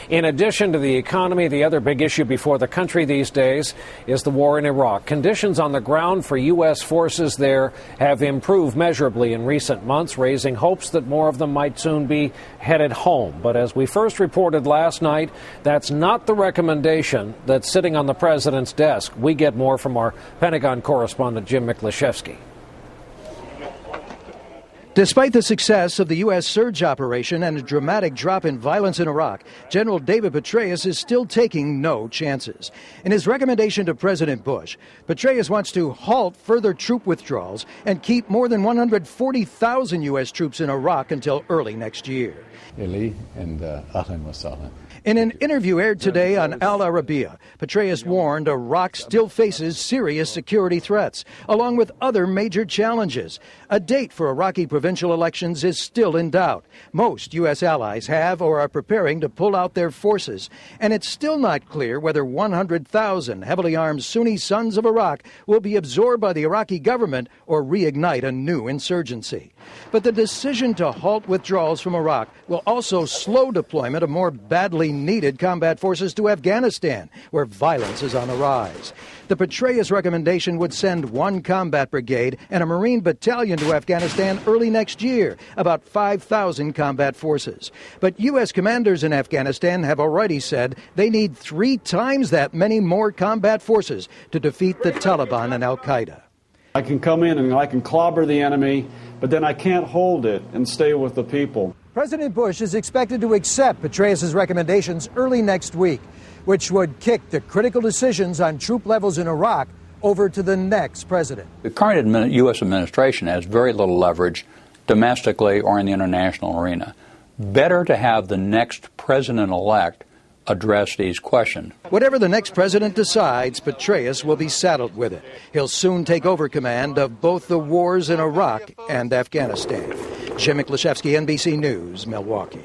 In addition to the economy, the other big issue before the country these days is the war in Iraq. Conditions on the ground for U.S. forces there have improved measurably in recent months, raising hopes that more of them might soon be headed home. But as we first reported last night, that's not the recommendation that's sitting on the president's desk. We get more from our Pentagon correspondent, Jim Miklaszewski. Despite the success of the U.S. surge operation and a dramatic drop in violence in Iraq, General David Petraeus is still taking no chances. In his recommendation to President Bush, Petraeus wants to halt further troop withdrawals and keep more than 140,000 U.S. troops in Iraq until early next year. In an interview aired today on Al Arabiya, Petraeus warned Iraq still faces serious security threats, along with other major challenges. A date for Iraqi provincial elections is still in doubt. Most U.S. allies have or are preparing to pull out their forces, and it's still not clear whether 100,000 heavily armed Sunni sons of Iraq will be absorbed by the Iraqi government or reignite a new insurgency. But the decision to halt withdrawals from Iraq will also slow deployment of more badly needed combat forces to Afghanistan, where violence is on the rise. The Petraeus recommendation would send one combat brigade and a Marine battalion to Afghanistan early next year, about 5,000 combat forces. But U.S. commanders in Afghanistan have already said they need 3 times that many more combat forces to defeat the Taliban and al-Qaeda. I can come in and I can clobber the enemy, but then I can't hold it and stay with the people. President Bush is expected to accept Petraeus' recommendations early next week, which would kick the critical decisions on troop levels in Iraq over to the next president. The current U.S. administration has very little leverage domestically or in the international arena. Better to have the next president-elect address these questions. Whatever the next president decides, Petraeus will be saddled with it. He'll soon take over command of both the wars in Iraq and Afghanistan. Jim Miklaszewski, NBC News, Milwaukee.